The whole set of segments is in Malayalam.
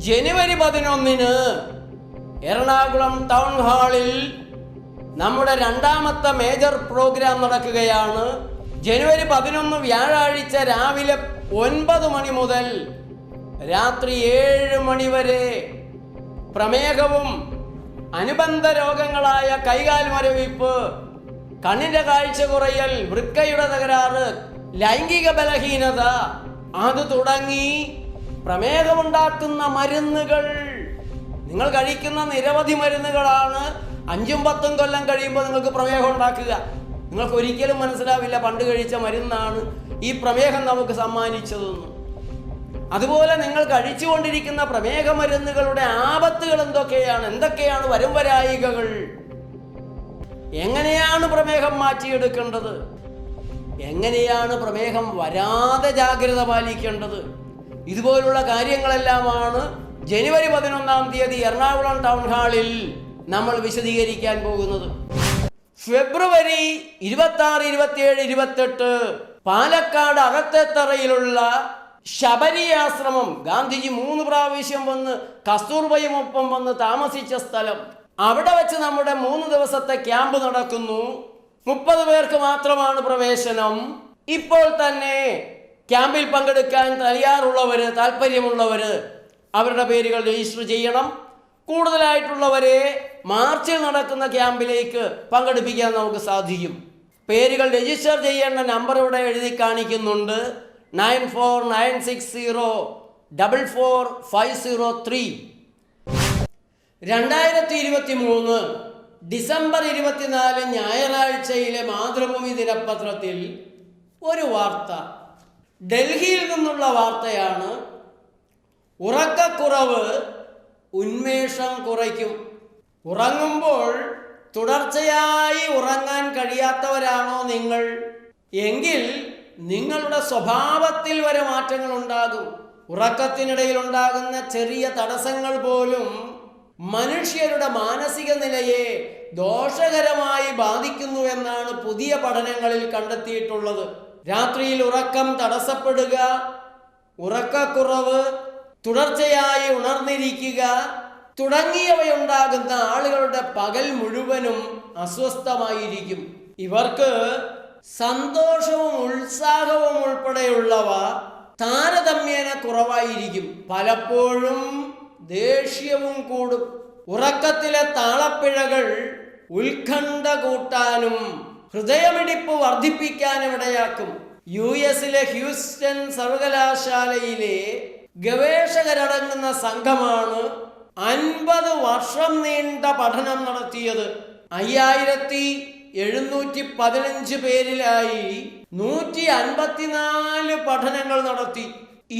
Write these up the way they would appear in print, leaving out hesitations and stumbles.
ജനുവരി 11 എറണാകുളം ടൗൺ ഹാളിൽ നമ്മുടെ രണ്ടാമത്തെ മേജർ പ്രോഗ്രാം നടക്കുകയാണ്. ജനുവരി 11 വ്യാഴാഴ്ച രാവിലെ 9 മണി മുതൽ രാത്രി 7 മണി വരെ പ്രമേഹവും അനുബന്ധ രോഗങ്ങളായ കൈകാൽ മരവിപ്പ്, കണ്ണിന്റെ കാഴ്ച കുറയൽ, വൃക്കയുടെ തകരാറ്, ലൈംഗിക ബലഹീനത, അത് തുടങ്ങി പ്രമേഹമുണ്ടാക്കുന്ന മരുന്നുകൾ, നിങ്ങൾ കഴിക്കുന്ന നിരവധി മരുന്നുകളാണ് 5-10 കൊല്ലം കഴിയുമ്പോൾ നിങ്ങൾക്ക് പ്രമേഹം ഉണ്ടാക്കുക. നിങ്ങൾക്ക് ഒരിക്കലും മനസ്സിലാവില്ല പണ്ട് കഴിച്ച മരുന്നാണ് ഈ പ്രമേഹം നമുക്ക് സമ്മാനിച്ചതെന്ന്. അതുപോലെ നിങ്ങൾ കഴിച്ചുകൊണ്ടിരിക്കുന്ന പ്രമേഹ മരുന്നുകളുടെ ആപത്തുകൾ എന്തൊക്കെയാണ് വരുംവരായികകൾ, എങ്ങനെയാണ് പ്രമേഹം മാറ്റിയെടുക്കേണ്ടത്, എങ്ങനെയാണ് പ്രമേഹം വരാതെ ജാഗ്രത പാലിക്കേണ്ടത്, ഇതുപോലുള്ള കാര്യങ്ങളെല്ലാമാണ് ജനുവരി 11 എറണാകുളം ടൗൺ ഹാളിൽ നമ്മൾ വിശദീകരിക്കാൻ പോകുന്നത്. ഫെബ്രുവരി 26, 27, 28 പാലക്കാട് അകത്തേത്തറയിലുള്ള ശബരി ആശ്രമം, ഗാന്ധിജി 3 പ്രാവശ്യം വന്ന് കസ്തൂർബയുമൊപ്പം വന്ന് താമസിച്ച സ്ഥലം, അവിടെ വെച്ച് നമ്മുടെ 3 ദിവസത്തെ ക്യാമ്പ് നടക്കുന്നു. 30 പേർക്ക് മാത്രമാണ് പ്രവേശനം. ഇപ്പോൾ തന്നെ ക്യാമ്പിൽ പങ്കെടുക്കാൻ താല്പര്യമുള്ളവര് അവരുടെ പേരുകൾ രജിസ്റ്റർ ചെയ്യണം. കൂടുതലായിട്ടുള്ളവരെ മാർച്ചിൽ നടക്കുന്ന ക്യാമ്പിലേക്ക് പങ്കെടുപ്പിക്കാൻ നമുക്ക് സാധിക്കും. പേരുകൾ രജിസ്റ്റർ ചെയ്യേണ്ട നമ്പർ ഇവിടെ എഴുതി കാണിക്കുന്നുണ്ട്. 9496044503. 2023 ഡിസംബർ 24 ഞായറാഴ്ചയിലെ മാതൃഭൂമി ദിനപത്രത്തിൽ ഒരു വാർത്ത, ഡൽഹിയിൽ നിന്നുള്ള വാർത്തയാണ്. ഉറക്കക്കുറവ് ഉന്മേഷം കുറയ്ക്കും. ഉറങ്ങുമ്പോൾ തുടർച്ചയായി ഉറങ്ങാൻ കഴിയാത്തവരാണോ നിങ്ങൾ എങ്കിൽ നിങ്ങളുടെ സ്വഭാവത്തിൽ വരെ മാറ്റങ്ങൾ ഉണ്ടാകും. ഉറക്കത്തിനിടയിൽ ഉണ്ടാകുന്ന ചെറിയ തടസ്സങ്ങൾ പോലും മനുഷ്യരുടെ മാനസിക നിലയെ ദോഷകരമായി ബാധിക്കുന്നു എന്നാണ് പുതിയ പഠനങ്ങളിൽ കണ്ടെത്തിയിട്ടുള്ളത്. രാത്രിയിൽ ഉറക്കം തടസ്സപ്പെടുക, ഉറക്കക്കുറവ്, തുടർച്ചയായി ഉണർന്നിരിക്കുക തുടങ്ങിയവയുണ്ടാകുന്ന ആളുകളുടെ പകൽ മുഴുവനും അസ്വസ്ഥമായിരിക്കും. ഇവർക്ക് സന്തോഷവും ഉത്സാഹവും ഉൾപ്പെടെയുള്ളവ താരതമ്യേന കുറവായിരിക്കും. പലപ്പോഴും ദേഷ്യവും കൂടും. ഉറക്കത്തിലെ താളപ്പിഴകൾ ഉത്കണ്ഠ കൂട്ടാനും ഹൃദയമിടിപ്പ് വർദ്ധിപ്പിക്കാനും ഇടയാക്കും. US ഹ്യൂസ്റ്റൺ സർവകലാശാലയിലെ ഗവേഷകരടങ്ങുന്ന സംഘമാണ് 50 വർഷം നീണ്ട പഠനം നടത്തിയത്. 5715 പേരിലായി 154 പഠനങ്ങൾ നടത്തി.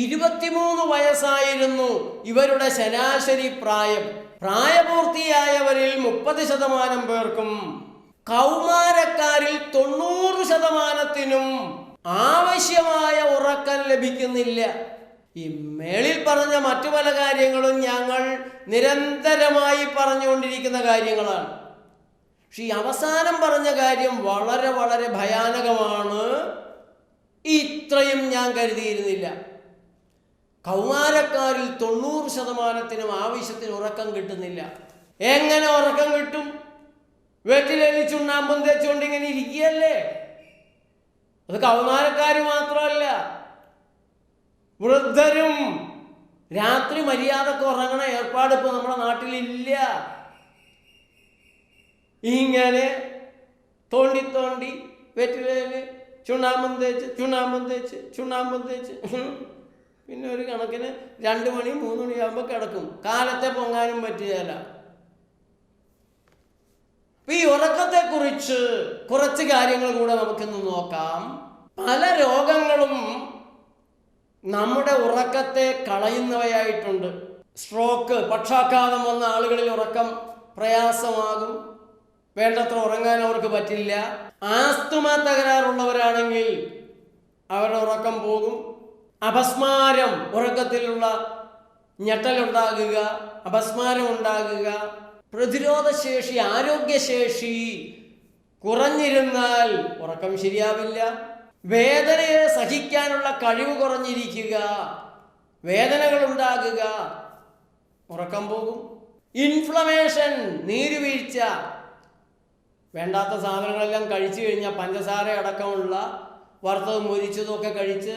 23 വയസ്സായിരുന്നു ഇവരുടെ ശരാശരി പ്രായം. പ്രായപൂർത്തിയായവരിൽ 30% പേർക്കും കൗമാരക്കാരിൽ 90%നും ആവശ്യമായ ഉറക്കം ലഭിക്കുന്നില്ല. ഈ മേളിൽ പറഞ്ഞ മറ്റു പല കാര്യങ്ങളും ഞങ്ങൾ നിരന്തരമായി പറഞ്ഞുകൊണ്ടിരിക്കുന്ന കാര്യങ്ങളാണ്. പക്ഷെ ഈ അവസാനം പറഞ്ഞ കാര്യം വളരെ വളരെ ഭയാനകമാണ്. ഇത്രയും ഞാൻ കരുതിയിരുന്നില്ല. കൗമാരക്കാരിൽ 90%നും ആവശ്യത്തിന് ഉറക്കം കിട്ടുന്നില്ല. എങ്ങനെ ഉറക്കം കിട്ടും? വെറ്റിലേലി ചുണ്ണാമ്പും തേച്ചുകൊണ്ട് ഇങ്ങനെ ഇരിക്കുകയല്ലേ. അത് കൗമാരക്കാർ മാത്രമല്ല, വൃദ്ധരും രാത്രി മര്യാദക്ക് ഉറങ്ങണ ഏർപ്പാട് ഇപ്പൊ നമ്മുടെ നാട്ടിലില്ല. ഇങ്ങനെ തോണ്ടി വെറ്റിലേല് ചുണ്ണാമ്പും തേച്ച് പിന്നെ ഒരു കണക്കിന് 2 മണി 3 മണിയാകുമ്പോൾ കിടക്കും. കാലത്തെ പൊങ്ങാനും പറ്റുകയില്ല. ഈ ഉറക്കത്തെക്കുറിച്ച് കുറച്ച് കാര്യങ്ങൾ കൂടെ നമുക്കിന്ന് നോക്കാം. പല രോഗങ്ങളും നമ്മുടെ ഉറക്കത്തെ കളയുന്നവയായിട്ടുണ്ട്. സ്ട്രോക്ക്, പക്ഷാഘാതം വന്ന ആളുകളിൽ ഉറക്കം പ്രയാസമാകും. വേണ്ടത്ര ഉറങ്ങാൻ അവർക്ക് പറ്റില്ല. ആസ്തുമ തകരാറുള്ളവരാണെങ്കിൽ അവരുടെ ഉറക്കം പോകും. അപസ്മാരം, ഉറക്കത്തിലുള്ള ഞെട്ടലുണ്ടാകുക, അപസ്മാരം ഉണ്ടാകുക, പ്രതിരോധശേഷി, ആരോഗ്യശേഷി കുറഞ്ഞിരുന്നാൽ ഉറക്കം ശരിയാവില്ല. വേദനയെ സഹിക്കാനുള്ള കഴിവ് കുറഞ്ഞിരിക്കുക, വേദനകൾ ഉണ്ടാകുക, ഉറക്കം പോകും. ഇൻഫ്ലമേഷൻ, നീരുവീഴ്ച. വേണ്ടാത്ത സാധനങ്ങളെല്ലാം കഴിച്ചു കഴിഞ്ഞാൽ പഞ്ചസാര അടക്കമുള്ള വറുത്തതും മൊരിച്ചതും ഒക്കെ കഴിച്ച്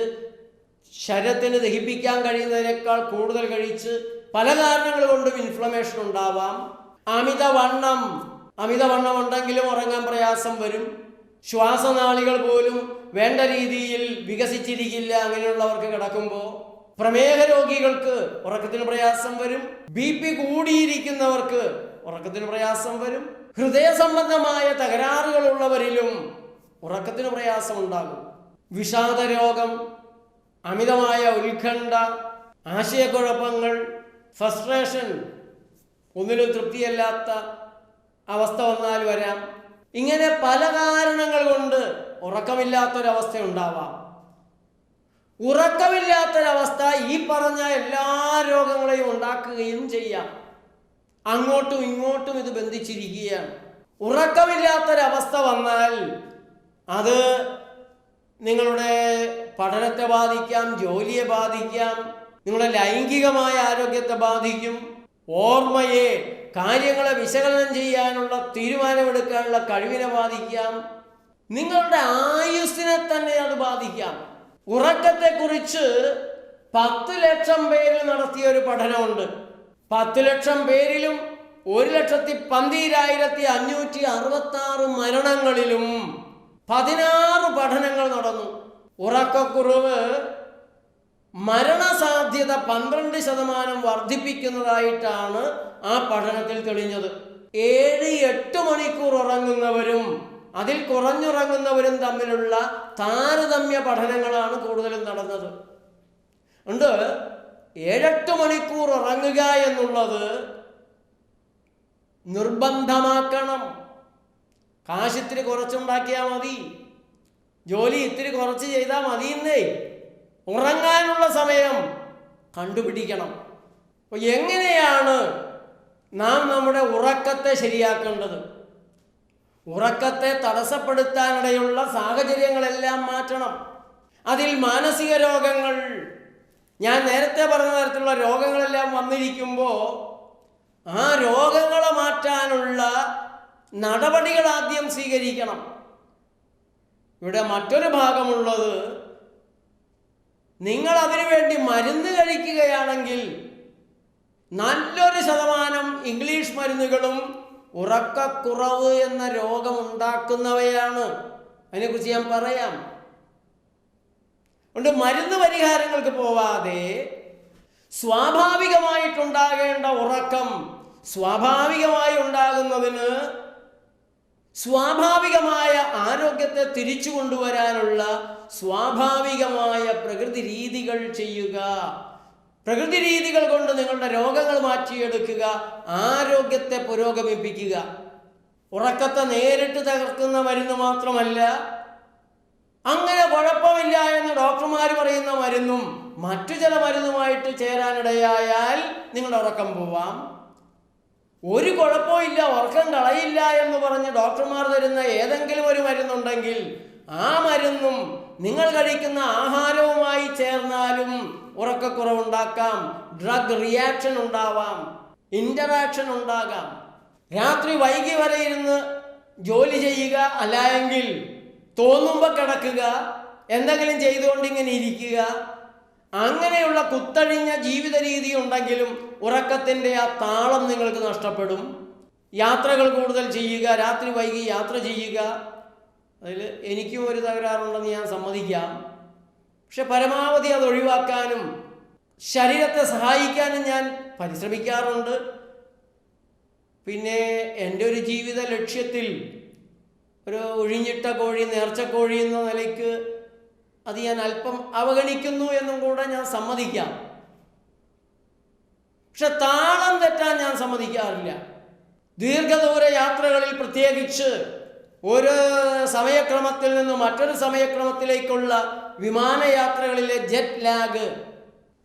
ശരീരത്തിന് ദഹിപ്പിക്കാൻ കഴിയുന്നതിനേക്കാൾ കൂടുതൽ കഴിച്ച് പല കാരണങ്ങൾ കൊണ്ടും ഇൻഫ്ലമേഷൻ ഉണ്ടാവാം. അമിതവണ്ണം ഉണ്ടെങ്കിലും ഉറങ്ങാൻ പ്രയാസം വരും. ശ്വാസനാളികൾ പോലും വേണ്ട രീതിയിൽ വികസിച്ചിരിക്കില്ല അങ്ങനെയുള്ളവർക്ക് കിടക്കുമ്പോൾ. പ്രമേഹ രോഗികൾക്ക് ഉറക്കത്തിന് പ്രയാസം വരും. BP കൂടിയിരിക്കുന്നവർക്ക് ഉറക്കത്തിന് പ്രയാസം വരും. ഹൃദയ സംബന്ധമായ തകരാറുകളുള്ളവരിലും ഉറക്കത്തിന് പ്രയാസം ഉണ്ടാകും. വിഷാദരോഗം, അമിതമായ ഉത്കണ്ഠ, ആശയക്കുഴപ്പങ്ങൾ, ഫ്രസ്ട്രേഷൻ, ഒന്നിലും തൃപ്തിയല്ലാത്ത അവസ്ഥ വന്നാൽ വരാം. ഇങ്ങനെ പല കാരണങ്ങൾ കൊണ്ട് ഉറക്കമില്ലാത്തൊരവസ്ഥ ഉണ്ടാവാം. ഉറക്കമില്ലാത്തൊരവസ്ഥ ഈ പറഞ്ഞ എല്ലാ രോഗങ്ങളെയും ഉണ്ടാക്കുകയും ചെയ്യാം. അങ്ങോട്ടും ഇങ്ങോട്ടും ഇത് ബന്ധിച്ചിരിക്കുകയാണ്. ഉറക്കമില്ലാത്തൊരവസ്ഥ വന്നാൽ അത് നിങ്ങളുടെ പഠനത്തെ ബാധിക്കാം, ജോലിയെ ബാധിക്കാം, നിങ്ങളുടെ ലൈംഗികമായ ആരോഗ്യത്തെ ബാധിക്കും, ഓർമ്മയെ, കാര്യങ്ങളെ വിശകലനം ചെയ്യാനുള്ള, തീരുമാനമെടുക്കാനുള്ള കഴിവിനെ ബാധിക്കാം, നിങ്ങളുടെ ആയുസ്സിനെ തന്നെ അത് ബാധിക്കാം. ഉറക്കത്തെക്കുറിച്ച് 10 ലക്ഷം പേരിൽ നടത്തിയ ഒരു പഠനമുണ്ട്. 10 ലക്ഷം പേരിലും 1,12,566 മരണങ്ങളിലും 16 പഠനങ്ങൾ നടന്നു. ഉറക്കക്കുറവ് മരണസാധ്യത 12% വർദ്ധിപ്പിക്കുന്നതായിട്ടാണ് ആ പഠനത്തിൽ തെളിഞ്ഞത്. 7-8 മണിക്കൂർ ഉറങ്ങുന്നവരും അതിൽ കുറഞ്ഞുറങ്ങുന്നവരും തമ്മിലുള്ള താരതമ്യ പഠനങ്ങളാണ് കൂടുതലും നടന്നത്. ഉണ്ട് 7-8 മണിക്കൂർ ഉറങ്ങുക എന്നുള്ളത് നിർബന്ധമാക്കണം. കാശ് ഇത്തിരി കുറച്ചുണ്ടാക്കിയാൽ മതി, ജോലി ഇത്തിരി കുറച്ച് ചെയ്താൽ മതിയെന്നേ. ഉറങ്ങാനുള്ള സമയം കണ്ടുപിടിക്കണം. അപ്പോൾ എങ്ങനെയാണ് നാം നമ്മുടെ ഉറക്കത്തെ ശരിയാക്കേണ്ടത്? ഉറക്കത്തെ തടസ്സപ്പെടുത്താനിടയുള്ള സാഹചര്യങ്ങളെല്ലാം മാറ്റണം. അതിൽ മാനസിക രോഗങ്ങൾ, ഞാൻ നേരത്തെ പറഞ്ഞ തരത്തിലുള്ള രോഗങ്ങളെല്ലാം വന്നിരിക്കുമ്പോൾ ആ രോഗങ്ങളെ മാറ്റാനുള്ള നടപടികൾ ആദ്യം സ്വീകരിക്കണം. ഇവിടെ മറ്റൊരു ഭാഗമുള്ളത്, നിങ്ങൾ അതിനു വേണ്ടി മരുന്ന് കഴിക്കുകയാണെങ്കിൽ നല്ലൊരു ശതമാനം ഇംഗ്ലീഷ് മരുന്നുകളും ഉറക്കക്കുറവ് എന്ന രോഗമുണ്ടാക്കുന്നവയാണ്. അതിനെക്കുറിച്ച് ഞാൻ പറയാം. അതുകൊണ്ട് മരുന്ന് പരിഹാരങ്ങൾക്ക് പോവാതെ സ്വാഭാവികമായിട്ടുണ്ടാകേണ്ട ഉറക്കം സ്വാഭാവികമായി ഉണ്ടാകുന്നതിന് സ്വാഭാവികമായ ആരോഗ്യത്തെ തിരിച്ചു കൊണ്ടുവരാനുള്ള സ്വാഭാവികമായ പ്രകൃതി രീതികൾ ചെയ്യുക. പ്രകൃതി രീതികൾ കൊണ്ട് നിങ്ങളുടെ രോഗങ്ങൾ മാറ്റിയെടുക്കുക, ആരോഗ്യത്തെ പുരോഗമിപ്പിക്കുക. ഉറക്കത്തെ നേരിട്ട് തകർക്കുന്ന മരുന്ന് മാത്രമല്ല, അങ്ങനെ കുഴപ്പമില്ല എന്ന് ഡോക്ടർമാർ പറയുന്ന മരുന്നും മറ്റു ചില മരുന്നുമായിട്ട് ചേരാനിടയായാൽ നിങ്ങളുടെ ഉറക്കം പോവാം. ഒരു കുഴപ്പമില്ല, ഉറക്കം കളയില്ല എന്ന് പറഞ്ഞ് ഡോക്ടർമാർ തരുന്ന ഏതെങ്കിലും ഒരു മരുന്നുണ്ടെങ്കിൽ ആ മരുന്നും നിങ്ങൾ കഴിക്കുന്ന ആഹാരവുമായി ചേർന്നാലും ഉറക്കക്കുറവുണ്ടാക്കാം. ഡ്രഗ് റിയാക്ഷൻ ഉണ്ടാവാം, ഇന്ററാക്ഷൻ ഉണ്ടാകാം. രാത്രി വൈകി വരെ ഇരുന്ന് ജോലി ചെയ്യുക, അല്ലായെങ്കിൽ തോന്നുമ്പോൾ കിടക്കുക, എന്തെങ്കിലും ചെയ്തുകൊണ്ടിങ്ങനെ ഇരിക്കുക, അങ്ങനെയുള്ള കുത്തഴിഞ്ഞ ജീവിത രീതി ഉണ്ടെങ്കിലും ഉറക്കത്തിൻ്റെ ആ താളം നിങ്ങൾക്ക് നഷ്ടപ്പെടും. യാത്രകൾ കൂടുതൽ ചെയ്യുക, രാത്രി വൈകി യാത്ര ചെയ്യുക, അതിൽ എനിക്കും ഒരു തകരാറുണ്ടെന്ന് ഞാൻ സമ്മതിക്കാം. പക്ഷെ പരമാവധി അത് ഒഴിവാക്കാനും ശരീരത്തെ സഹായിക്കാനും ഞാൻ പരിശ്രമിക്കാറുണ്ട്. പിന്നെ എൻ്റെ ഒരു ജീവിത ലക്ഷ്യത്തിൽ ഒരു ഒഴിഞ്ഞിട്ട കോഴി, നേർച്ചക്കോഴി എന്ന നിലയ്ക്ക് അത് ഞാൻ അല്പം അവഗണിക്കുന്നു എന്നും കൂടെ ഞാൻ സമ്മതിക്കാം. പക്ഷെ താളം തെറ്റാൻ ഞാൻ സമ്മതിക്കാറില്ല. ദീർഘദൂര യാത്രകളിൽ പ്രത്യേകിച്ച് ഒരു സമയക്രമത്തിൽ നിന്ന് മറ്റൊരു സമയക്രമത്തിലേക്കുള്ള വിമാനയാത്രകളിലെ ജെറ്റ് ലാഗ്,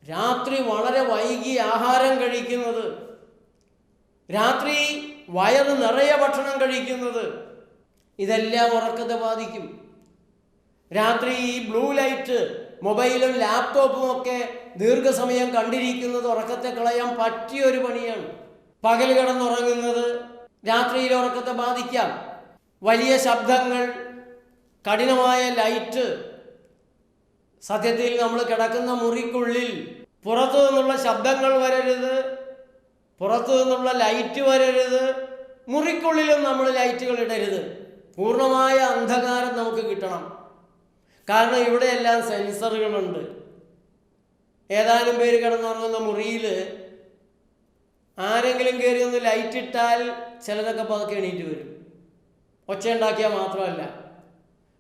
രാത്രി വളരെ വൈകി ആഹാരം കഴിക്കുന്നത്, രാത്രി വയറ് നിറയെ ഭക്ഷണം കഴിക്കുന്നത്, ഇതെല്ലാം ഉറക്കത്തെ ബാധിക്കും. രാത്രി ഈ ബ്ലൂ ലൈറ്റ് മൊബൈലും ലാപ്ടോപ്പും ഒക്കെ ദീർഘസമയം കണ്ടിരിക്കുന്നത് ഉറക്കത്തെ കളയാൻ പറ്റിയൊരു പണിയാണ്. പകൽ കിടന്നുറങ്ങുന്നത് രാത്രിയിൽ ഉറക്കത്തെ ബാധിക്കാം. വലിയ ശബ്ദങ്ങൾ, കഠിനമായ ലൈറ്റ്, സത്യത്തിൽ നമ്മൾ കിടക്കുന്ന മുറിക്കുള്ളിൽ പുറത്തു നിന്നുള്ള ശബ്ദങ്ങൾ വരരുത്, പുറത്തു നിന്നുള്ള ലൈറ്റ് വരരുത്, മുറിക്കുള്ളിലും നമ്മൾ ലൈറ്റുകൾ ഇടരുത്. പൂർണ്ണമായ അന്ധകാരം നമുക്ക് കിട്ടണം. കാരണം ഇവിടെയെല്ലാം സെൻസറുകളുണ്ട്. ഏതാനും പേര് കിടന്നുറങ്ങുന്ന മുറിയിൽ ആരെങ്കിലും കയറി ഒന്ന് ലൈറ്റ് ഇട്ടാൽ ചിലരൊക്കെ പതുക്കെ എണീറ്റ് വരും. ഒച്ച ഉണ്ടാക്കിയാൽ മാത്രമല്ല,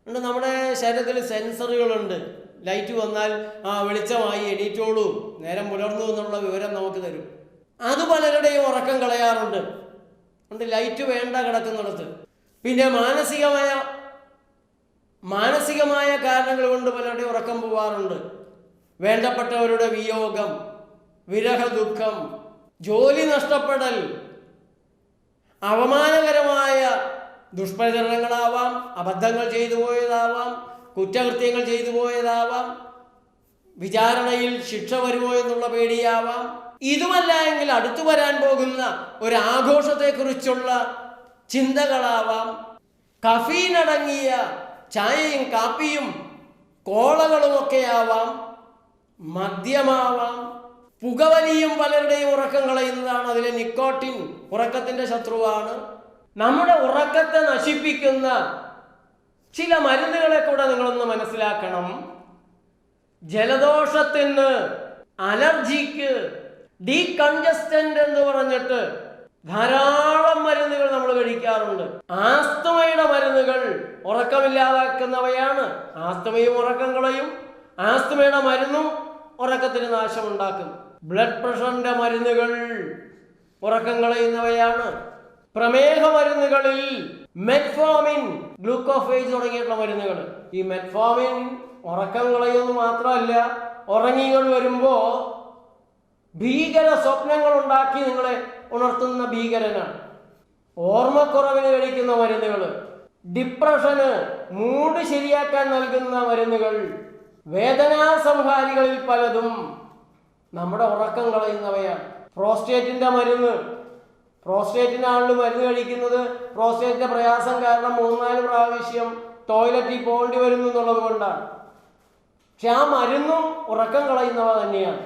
ഉണ്ട് നമ്മുടെ ശരീരത്തിൽ സെൻസറുകളുണ്ട്. ലൈറ്റ് വന്നാൽ വെളിച്ചമായി, എണീറ്റോളൂ, നേരം പുലർന്നു എന്നുള്ള വിവരം നമുക്ക് തരും. അത് പലരുടെയും ഉറക്കം കളയാറുണ്ട്. ഉണ്ട് ലൈറ്റ് വേണ്ട കിടക്കുന്നിടത്ത്. പിന്നെ മാനസികമായ കാരണങ്ങൾ കൊണ്ട് പലരുടെയും ഉറക്കം പോവാറുണ്ട്. വേണ്ടപ്പെട്ടവരുടെ വിയോഗം, വിരഹ ദുഃഖം, ജോലി നഷ്ടപ്പെടൽ, അവമാനകരമായ ദുഷ്പ്രചരണങ്ങളാവാം, അബദ്ധങ്ങൾ ചെയ്തു പോയതാവാം, കുറ്റകൃത്യങ്ങൾ ചെയ്തു പോയതാവാം, വിചാരണയിൽ ശിക്ഷ വരുമോ എന്നുള്ള പേടിയാവാം. ഇതുമല്ല എങ്കിൽ അടുത്തു വരാൻ പോകുന്ന ഒരു ആഘോഷത്തെക്കുറിച്ചുള്ള ചിന്തകളാവാം. കഫീൻ അടങ്ങിയ ചായയും കാപ്പിയും കോളകളുമൊക്കെ ആവാം, മദ്യമാവാം, പുകവലിയും പലരുടെയും ഉറക്കം കളയുന്നതാണ്. അതിലെ നിക്കോട്ടിൻ ഉറക്കത്തിൻ്റെ ശത്രുവാണ്. നമ്മുടെ ഉറക്കത്തെ നശിപ്പിക്കുന്ന ചില മരുന്നുകളെ കൂടെ നിങ്ങളൊന്ന് മനസ്സിലാക്കണം. ജലദോഷത്തിന്, അലർജിക്ക്, ഡീകൺജസ്റ്റന്റ് എന്ന് പറഞ്ഞിട്ട് ധാരാളം മരുന്നുകൾ നമ്മൾ കഴിക്കാറുണ്ട്. ആസ്തമയുടെ മരുന്നുകൾ ഉറക്കമില്ലാതാക്കുന്നവയാണ്. ആസ്തമയും ഉറക്കം കളയും, ആസ്തമയുടെ മരുന്നും ഉറക്കത്തിന് നാശമുണ്ടാക്കും. ബ്ലഡ് പ്രഷറിന്റെ മരുന്നുകൾ ഉറക്കം കളയുന്നവയാണ്. പ്രമേഹ മരുന്നുകളിൽ മെറ്റ്ഫോമിൻ, ഗ്ലൂക്കോഫേജ് തുടങ്ങിയിട്ടുള്ള മരുന്നുകൾ. ഈ മെറ്റ്ഫോമിൻ ഉറക്കം കളയുമെന്ന് മാത്രമല്ല, ഉറങ്ങികൾ വരുമ്പോൾ ഭീകര സ്വപ്നങ്ങൾ ഉണ്ടാക്കി നിങ്ങളെ ഉണർത്തുന്ന ഭീകരനാണ്. ഓർമ്മക്കുറവിന് കഴിക്കുന്ന മരുന്നുകൾ, ഡിപ്രഷന്, മൂഡ് ശരിയാക്കാൻ നൽകുന്ന മരുന്നുകൾ, വേദനാസംഹാരികളിൽ പലതും നമ്മുടെ ഉറക്കം കളയുന്നവയാണ്. പ്രോസ്റ്റേറ്റിന്റെ മരുന്ന്, പ്രോസ്റ്റേറ്റിനാണ് മരുന്ന് കഴിക്കുന്നത്. പ്രോസ്റ്റേറ്റിന്റെ പ്രയാസം കാരണം 3-4 പ്രാവശ്യം ടോയ്ലറ്റിൽ പോകേണ്ടി വരുന്നു എന്നുള്ളത് കൊണ്ടാണ്. പക്ഷെ ആ മരുന്നും ഉറക്കം കളയുന്നവ തന്നെയാണ്.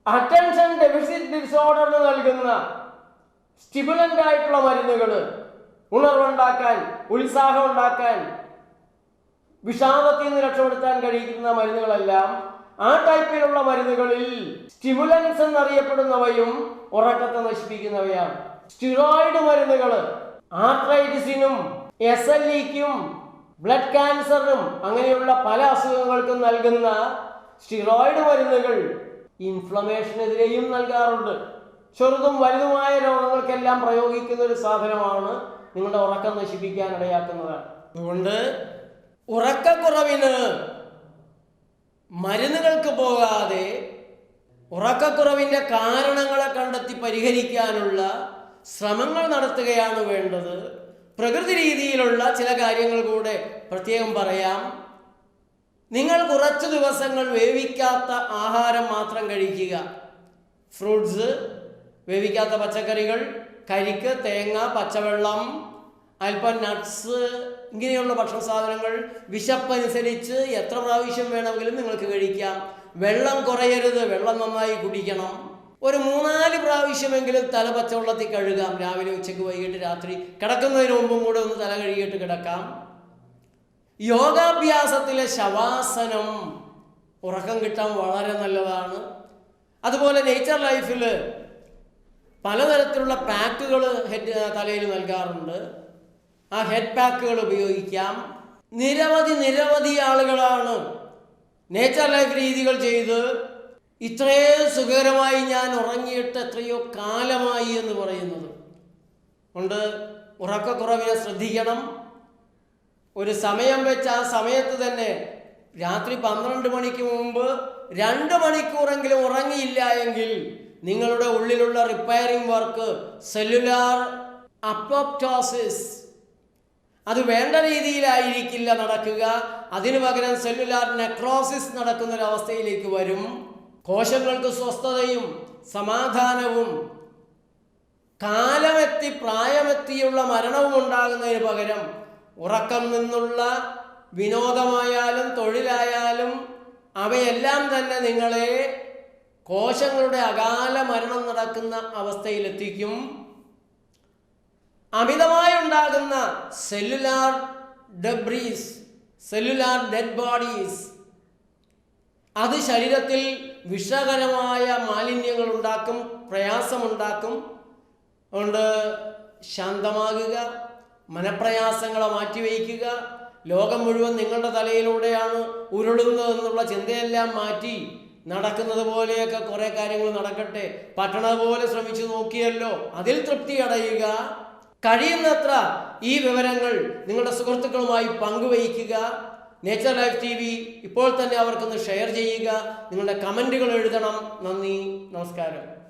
അറ്റൻഷൻ ഡെഫിസിറ്റ് ഡിസോർഡറിന് നൽകുന്ന സ്റ്റിമുലന്റ് ആയിട്ടുള്ള മരുന്നുകൾ, ഉണർവുണ്ടാക്കാൻ, ഉത്സാഹം ഉണ്ടാക്കാൻ, വിഷാദത്തിൽ നിന്ന് രക്ഷപ്പെടുത്താൻ കഴിയുന്ന മരുന്നുകളെല്ലാം ആ ടൈപ്പിലുള്ള മരുന്നുകളിൽ സ്റ്റിമുലൻസ് എന്നറിയപ്പെടുന്നവയും ഉറക്കത്തെ നശിപ്പിക്കുന്നവയാണ്. സ്റ്റിറോയിഡ് മരുന്നുകൾ ആർത്രൈറ്റിസിനും SLEക്കും ബ്ലഡ് ക്യാൻസറിനും അങ്ങനെയുള്ള പല അസുഖങ്ങൾക്കും നൽകുന്ന സ്റ്റിറോയിഡ് മരുന്നുകൾ ഇൻഫ്ലമേഷനെതിരെയും നൽകാറുണ്ട്. ചെറുതും വലുതുമായ രോഗങ്ങൾക്കെല്ലാം പ്രയോഗിക്കുന്ന ഒരു സാധനമാണ്. നിങ്ങളുടെ ഉറക്കം നശിപ്പിക്കാൻ ഇടയാക്കുന്നതാണ്. അതുകൊണ്ട് ഉറക്കക്കുറവിന് മരുന്നുകൾക്ക് പോകാതെ ഉറക്കക്കുറവിൻ്റെ കാരണങ്ങളെ കണ്ടെത്തി പരിഹരിക്കാനുള്ള ശ്രമങ്ങൾ നടത്തുകയാണ് വേണ്ടത്. പ്രകൃതി രീതിയിലുള്ള ചില കാര്യങ്ങൾ കൂടെ പ്രത്യേകം പറയാം. നിങ്ങൾ കുറച്ച് ദിവസങ്ങൾ വേവിക്കാത്ത ആഹാരം മാത്രം കഴിക്കുക. ഫ്രൂട്ട്സ്, വേവിക്കാത്ത പച്ചക്കറികൾ, കരിക്ക്, തേങ്ങ, പച്ചവെള്ളം, അല്പം നട്ട്സ്, ഇങ്ങനെയുള്ള ഭക്ഷണ സാധനങ്ങൾ വിശപ്പനുസരിച്ച് എത്ര പ്രാവശ്യം വേണമെങ്കിലും നിങ്ങൾക്ക് കഴിക്കാം. വെള്ളം കുറയരുത്, വെള്ളം നന്നായി കുടിക്കണം. ഒരു 3-4 പ്രാവശ്യമെങ്കിലും തല പച്ചവെള്ളത്തിൽ കഴുകാം. രാവിലെ, ഉച്ചയ്ക്ക്, വൈകിട്ട്, രാത്രി കിടക്കുന്നതിന് മുമ്പും കൂടെ ഒന്ന് തല കഴുകിയിട്ട് കിടക്കാം. യോഗാഭ്യാസത്തിലെ ശവാസനം ഉറക്കം കിട്ടാൻ വളരെ നല്ലതാണ്. അതുപോലെ നേച്ചർ ലൈഫിൽ പലതരത്തിലുള്ള പാക്കുകൾ തലയിൽ നൽകാറുണ്ട്. ആ ഹെഡ് പാക്കുകൾ ഉപയോഗിക്കാം. നിരവധി ആളുകളാണ് നേച്ചർ ലൈഫ് രീതികൾ ചെയ്ത് ഇത്രയും സുഖകരമായി ഞാൻ ഉറങ്ങിയിട്ട് എത്രയോ കാലമായി എന്ന് പറയുന്നത് കൊണ്ട് ഉറക്കക്കുറവിനെ ശ്രദ്ധിക്കണം. ഒരു സമയം വെച്ച് ആ സമയത്ത് തന്നെ രാത്രി 12 മണിക്ക് മുമ്പ് 2 മണിക്കൂറെങ്കിലും ഉറങ്ങിയില്ല എങ്കിൽ നിങ്ങളുടെ ഉള്ളിലുള്ള റിപ്പയറിംഗ് വർക്ക്, സെല്ലുലാർ അപ്പോപ്റ്റോസിസ്, അത് വേണ്ട രീതിയിലായിരിക്കില്ല നടക്കുക. അതിനു പകരം സെല്ലുലാർ നെക്രോസിസ് നടക്കുന്നൊരവസ്ഥയിലേക്ക് വരും. കോശങ്ങൾക്ക് സ്വസ്ഥതയും സമാധാനവും കാലമെത്തി പ്രായമെത്തിയുള്ള മരണവും ഉണ്ടാകുന്നതിന് പകരം ഉറക്കം നിന്നുള്ള വിനോദമായാലും തൊഴിലായാലും അവയെല്ലാം തന്നെ നിങ്ങളെ കോശങ്ങളുടെ അകാല മരണം നടക്കുന്ന അവസ്ഥയിലെത്തിക്കും. അമിതമായി ഉണ്ടാകുന്ന cellular debris, cellular dead bodies, അത് ശരീരത്തിൽ വിഷകരമായ മാലിന്യങ്ങൾ ഉണ്ടാക്കും, പ്രയാസമുണ്ടാക്കും. അതുകൊണ്ട് ശാന്തമാകുക, മനപ്രയാസങ്ങളെ മാറ്റിവയ്ക്കുക. ലോകം മുഴുവൻ നിങ്ങളുടെ തലയിലൂടെയാണ് ഉരുളുന്നതെന്നുള്ള ചിന്തയെല്ലാം മാറ്റി നടക്കുന്നത് പോലെയൊക്കെ കുറേ കാര്യങ്ങൾ നടക്കട്ടെ. പട്ടണ പോലെ ശ്രമിച്ചു നോക്കിയല്ലോ, അതിൽ തൃപ്തി അടയുക. കഴിയുന്നത്ര ഈ വിവരങ്ങൾ നിങ്ങളുടെ സുഹൃത്തുക്കളുമായി പങ്കുവയ്ക്കുക. നേച്ചർ ലൈഫ് TV ഇപ്പോൾ തന്നെ അവർക്കൊന്ന് ഷെയർ ചെയ്യുക. നിങ്ങളുടെ കമൻറ്റുകൾ എഴുതണം. നന്ദി, നമസ്കാരം.